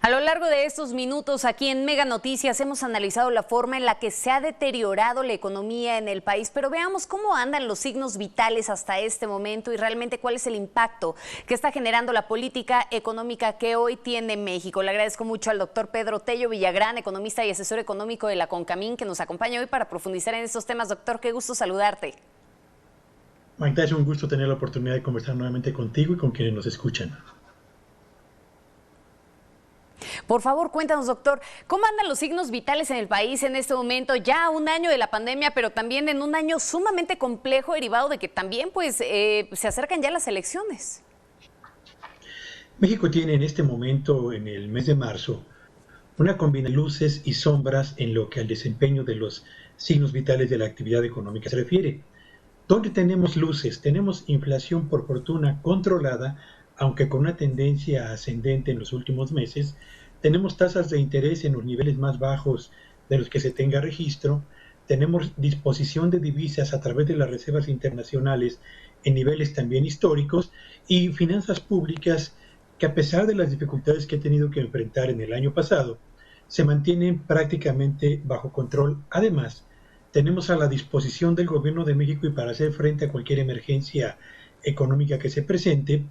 A lo largo de estos minutos aquí en Mega Noticias hemos analizado la forma en la que se ha deteriorado la economía en el país, pero veamos cómo andan los signos vitales hasta este momento y realmente cuál es el impacto que está generando la política económica que hoy tiene México. Le agradezco mucho al doctor Pedro Tello Villagrán, economista y asesor económico de la CONCAMIN, que nos acompaña hoy para profundizar en estos temas. Doctor, qué gusto saludarte. Magda, es un gusto tener la oportunidad de conversar nuevamente contigo y con quienes nos escuchan. Por favor, cuéntanos, doctor, ¿cómo andan los signos vitales en el país en este momento? Ya un año de la pandemia, pero también en un año sumamente complejo, derivado de que también se acercan ya las elecciones. México tiene en este momento, en el mes de marzo, una combinación de luces y sombras en lo que al desempeño de los signos vitales de la actividad económica se refiere. ¿Dónde tenemos luces? Tenemos inflación por fortuna controlada, aunque con una tendencia ascendente en los últimos meses. Tenemos tasas de interés en los niveles más bajos de los que se tenga registro. Tenemos disposición de divisas a través de las reservas internacionales en niveles también históricos y finanzas públicas que, a pesar de las dificultades que he tenido que enfrentar en el año pasado, se mantienen prácticamente bajo control. Además, tenemos a la disposición del Gobierno de México, y para hacer frente a cualquier emergencia económica que se presente,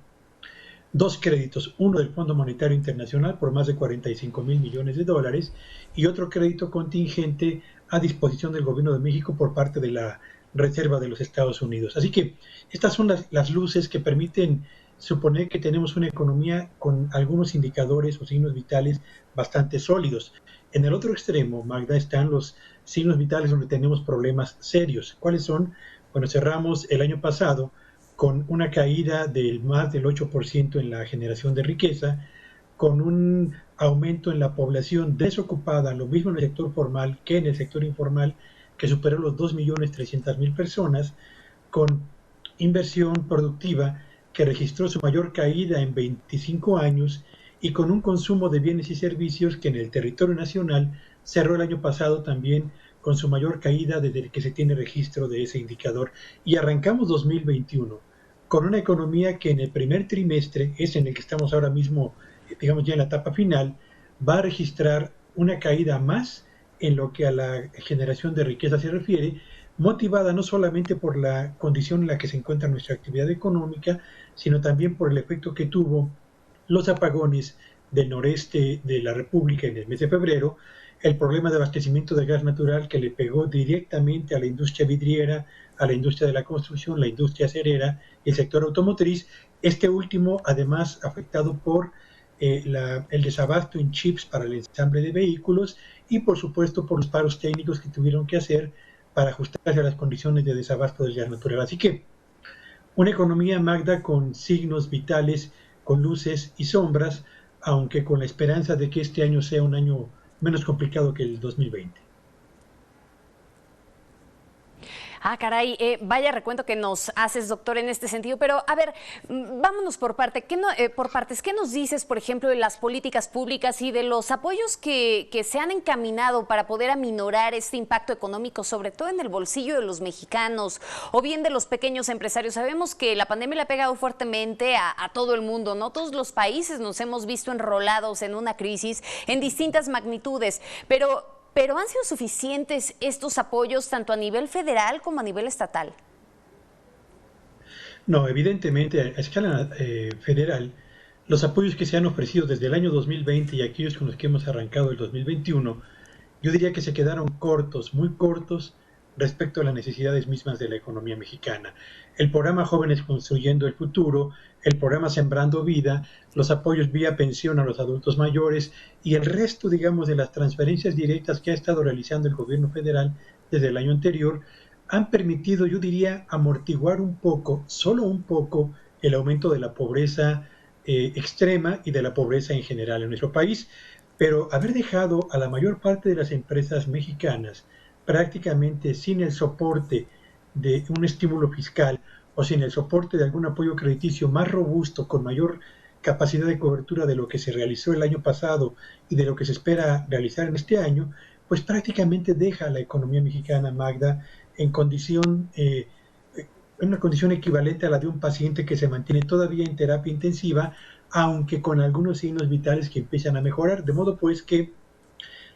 dos créditos, uno del Fondo Monetario Internacional por más de 45,000 millones de dólares y otro crédito contingente a disposición del Gobierno de México por parte de la Reserva de los Estados Unidos. Así que estas son las luces que permiten suponer que tenemos una economía con algunos indicadores o signos vitales bastante sólidos. En el otro extremo, Magda, están los signos vitales donde tenemos problemas serios. ¿Cuáles son? Bueno, cerramos el año pasado con una caída del más del 8% en la generación de riqueza, con un aumento en la población desocupada, lo mismo en el sector formal que en el sector informal, que superó los 2.300.000 personas, con inversión productiva que registró su mayor caída en 25 años y con un consumo de bienes y servicios que en el territorio nacional cerró el año pasado también con su mayor caída desde que se tiene registro de ese indicador. Y arrancamos 2021 con una economía que en el primer trimestre, es en el que estamos ahora mismo, digamos ya en la etapa final, va a registrar una caída más en lo que a la generación de riqueza se refiere, motivada no solamente por la condición en la que se encuentra nuestra actividad económica, sino también por el efecto que tuvo los apagones del noreste de la República en el mes de febrero, el problema de abastecimiento de gas natural que le pegó directamente a la industria vidriera, a la industria de la construcción, la industria acerera y el sector automotriz, este último además afectado por el desabasto en chips para el ensamble de vehículos y por supuesto por los paros técnicos que tuvieron que hacer para ajustarse a las condiciones de desabasto del gas natural. Así que una economía, Magda, con signos vitales, con luces y sombras, aunque con la esperanza de que este año sea un año menos complicado que el 2020. Ah, caray, vaya recuento que nos haces, doctor, en este sentido. Pero, a ver, vámonos por partes. ¿Qué nos dices, por ejemplo, de las políticas públicas y de los apoyos que se han encaminado para poder aminorar este impacto económico, sobre todo en el bolsillo de los mexicanos o bien de los pequeños empresarios? Sabemos que la pandemia le ha pegado fuertemente a todo el mundo, ¿no? Todos los países nos hemos visto enrolados en una crisis en distintas magnitudes, pero ¿han sido suficientes estos apoyos tanto a nivel federal como a nivel estatal? No, evidentemente, a escala federal, los apoyos que se han ofrecido desde el año 2020 y aquellos con los que hemos arrancado el 2021, yo diría que se quedaron cortos, muy cortos, respecto a las necesidades mismas de la economía mexicana. El programa Jóvenes Construyendo el Futuro, el programa Sembrando Vida, los apoyos vía pensión a los adultos mayores y el resto, digamos, de las transferencias directas que ha estado realizando el gobierno federal desde el año anterior, han permitido, yo diría, amortiguar un poco, solo un poco, el aumento de la pobreza extrema y de la pobreza en general en nuestro país, pero haber dejado a la mayor parte de las empresas mexicanas prácticamente sin el soporte de un estímulo fiscal o sin el soporte de algún apoyo crediticio más robusto, con mayor capacidad de cobertura de lo que se realizó el año pasado y de lo que se espera realizar en este año, pues prácticamente deja a la economía mexicana, Magda, en una condición equivalente a la de un paciente que se mantiene todavía en terapia intensiva, aunque con algunos signos vitales que empiezan a mejorar, de modo pues que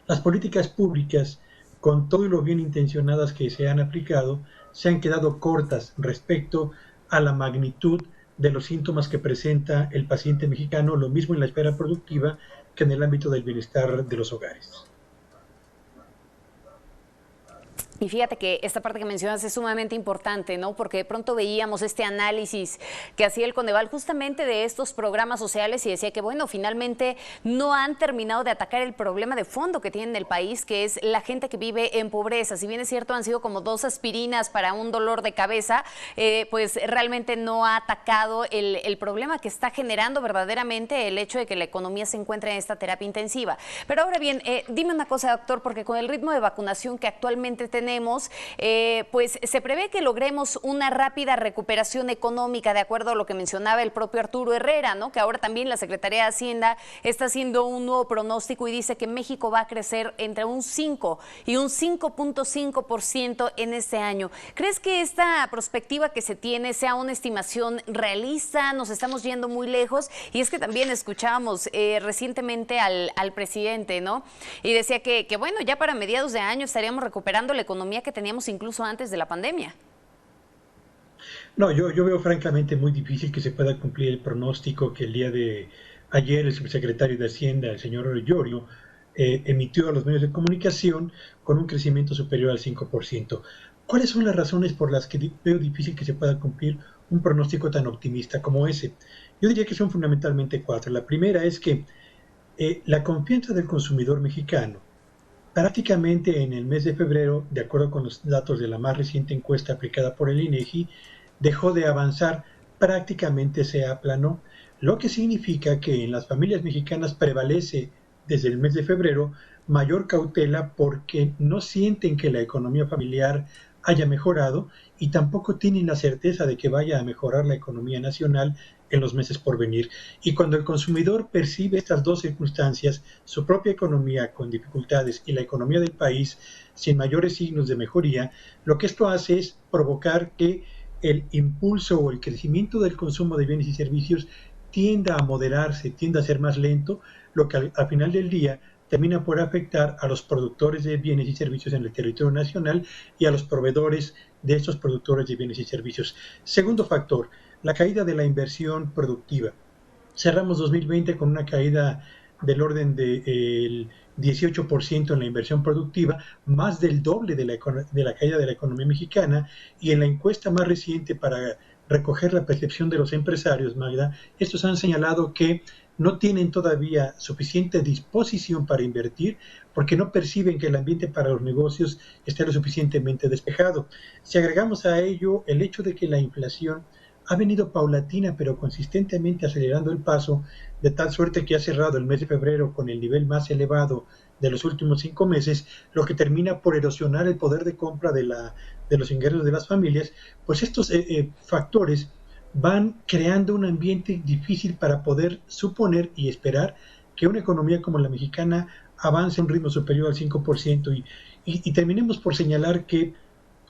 las políticas públicas, con todo lo bien intencionadas que se han aplicado, se han quedado cortas respecto a la magnitud de los síntomas que presenta el paciente mexicano, lo mismo en la esfera productiva que en el ámbito del bienestar de los hogares. Y fíjate que esta parte que mencionas es sumamente importante, ¿no? Porque de pronto veíamos este análisis que hacía el Coneval justamente de estos programas sociales y decía que, bueno, finalmente no han terminado de atacar el problema de fondo que tiene el país, que es la gente que vive en pobreza. Si bien es cierto, han sido como 2 aspirinas para un dolor de cabeza, pues realmente no ha atacado el problema que está generando verdaderamente el hecho de que la economía se encuentre en esta terapia intensiva. Pero ahora bien, dime una cosa, doctor, porque con el ritmo de vacunación que actualmente tenemos, pues se prevé que logremos una rápida recuperación económica, de acuerdo a lo que mencionaba el propio Arturo Herrera, ¿no? Que ahora también la Secretaría de Hacienda está haciendo un nuevo pronóstico y dice que México va a crecer entre un 5 y un 5.5% en este año. ¿Crees que esta perspectiva que se tiene sea una estimación realista? ¿Nos estamos yendo muy lejos? Y es que también escuchábamos recientemente al presidente, ¿no? Y decía que bueno, ya para mediados de año estaríamos recuperando la economía que teníamos incluso antes de la pandemia. No, yo veo francamente muy difícil que se pueda cumplir el pronóstico que el día de ayer el subsecretario de Hacienda, el señor Llorio, emitió a los medios de comunicación con un crecimiento superior al 5%. ¿Cuáles son las razones por las que veo difícil que se pueda cumplir un pronóstico tan optimista como ese? Yo diría que son fundamentalmente 4. La primera es que la confianza del consumidor mexicano prácticamente en el mes de febrero, de acuerdo con los datos de la más reciente encuesta aplicada por el INEGI, dejó de avanzar, prácticamente se aplanó, lo que significa que en las familias mexicanas prevalece desde el mes de febrero mayor cautela porque no sienten que la economía familiar haya mejorado y tampoco tienen la certeza de que vaya a mejorar la economía nacional en los meses por venir. Y cuando el consumidor percibe estas dos circunstancias, su propia economía con dificultades y la economía del país sin mayores signos de mejoría, lo que esto hace es provocar que el impulso o el crecimiento del consumo de bienes y servicios tienda a moderarse, tienda a ser más lento, lo que al final del día termina por afectar a los productores de bienes y servicios en el territorio nacional y a los proveedores de estos productores de bienes y servicios. Segundo factor, la caída de la inversión productiva. Cerramos 2020 con una caída del orden del 18% en la inversión productiva, más del doble de la caída de la economía mexicana, y en la encuesta más reciente para recoger la percepción de los empresarios, Magda, estos han señalado que no tienen todavía suficiente disposición para invertir porque no perciben que el ambiente para los negocios esté lo suficientemente despejado. Si agregamos a ello el hecho de que la inflación ha venido paulatina pero consistentemente acelerando el paso, de tal suerte que ha cerrado el mes de febrero con el nivel más elevado de los últimos 5 meses, lo que termina por erosionar el poder de compra de los ingresos de las familias, pues estos factores van creando un ambiente difícil para poder suponer y esperar que una economía como la mexicana avance a un ritmo superior al 5%. Y terminemos por señalar que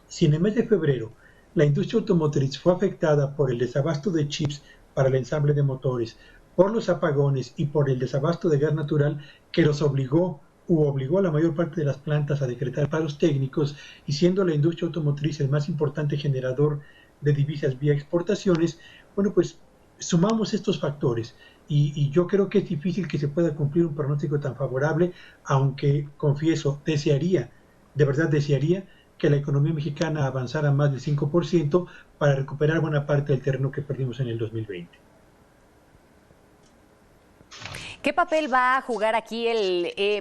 si en el mes de febrero la industria automotriz fue afectada por el desabasto de chips para el ensamble de motores, por los apagones y por el desabasto de gas natural que los obligó a la mayor parte de las plantas a decretar paros técnicos, y siendo la industria automotriz el más importante generador de divisas vía exportaciones, bueno, pues sumamos estos factores y yo creo que es difícil que se pueda cumplir un pronóstico tan favorable, aunque confieso, de verdad desearía que la economía mexicana avanzara más del 5% para recuperar buena parte del terreno que perdimos en el 2020. ¿Qué papel va a jugar aquí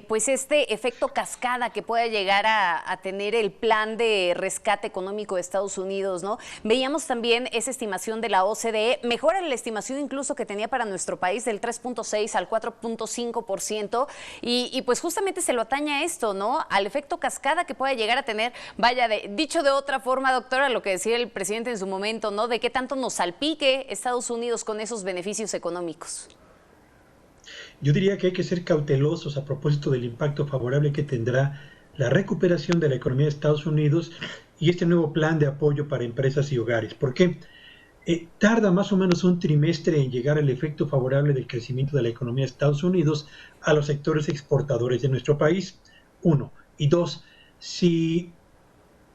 pues este efecto cascada que pueda llegar a tener el plan de rescate económico de Estados Unidos, ¿no? Veíamos también esa estimación de la OCDE, mejora la estimación incluso que tenía para nuestro país del 3.6 al 4.5%, y pues justamente se lo atañe a esto, ¿no? Al efecto cascada que pueda llegar a tener, vaya, dicho de otra forma, doctora, lo que decía el presidente en su momento, ¿no? De qué tanto nos salpique Estados Unidos con esos beneficios económicos. Yo diría que hay que ser cautelosos a propósito del impacto favorable que tendrá la recuperación de la economía de Estados Unidos y este nuevo plan de apoyo para empresas y hogares. ¿Por qué? tarda más o menos un trimestre en llegar el efecto favorable del crecimiento de la economía de Estados Unidos a los sectores exportadores de nuestro país, uno. Y dos, si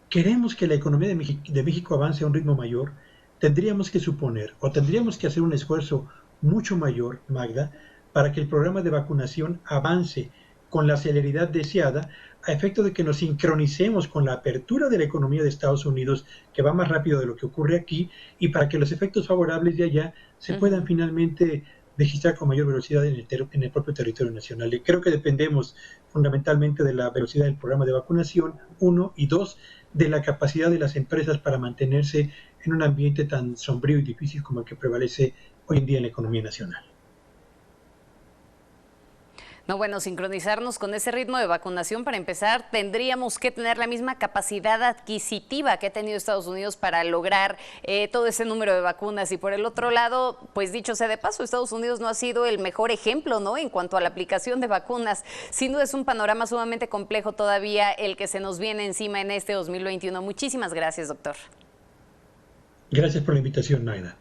queremos que la economía de México avance a un ritmo mayor, tendríamos que suponer o tendríamos que hacer un esfuerzo mucho mayor, Magda, para que el programa de vacunación avance con la celeridad deseada, a efecto de que nos sincronicemos con la apertura de la economía de Estados Unidos, que va más rápido de lo que ocurre aquí, y para que los efectos favorables de allá se puedan finalmente registrar con mayor velocidad en el propio territorio nacional. Y creo que dependemos fundamentalmente de la velocidad del programa de vacunación, uno, y dos, de la capacidad de las empresas para mantenerse en un ambiente tan sombrío y difícil como el que prevalece hoy en día en la economía nacional. No, bueno, sincronizarnos con ese ritmo de vacunación para empezar, tendríamos que tener la misma capacidad adquisitiva que ha tenido Estados Unidos para lograr todo ese número de vacunas. Y por el otro lado, pues dicho sea de paso, Estados Unidos no ha sido el mejor ejemplo, ¿no?, en cuanto a la aplicación de vacunas. Sin duda es un panorama sumamente complejo todavía el que se nos viene encima en este 2021. Muchísimas gracias, doctor. Gracias por la invitación, Naida.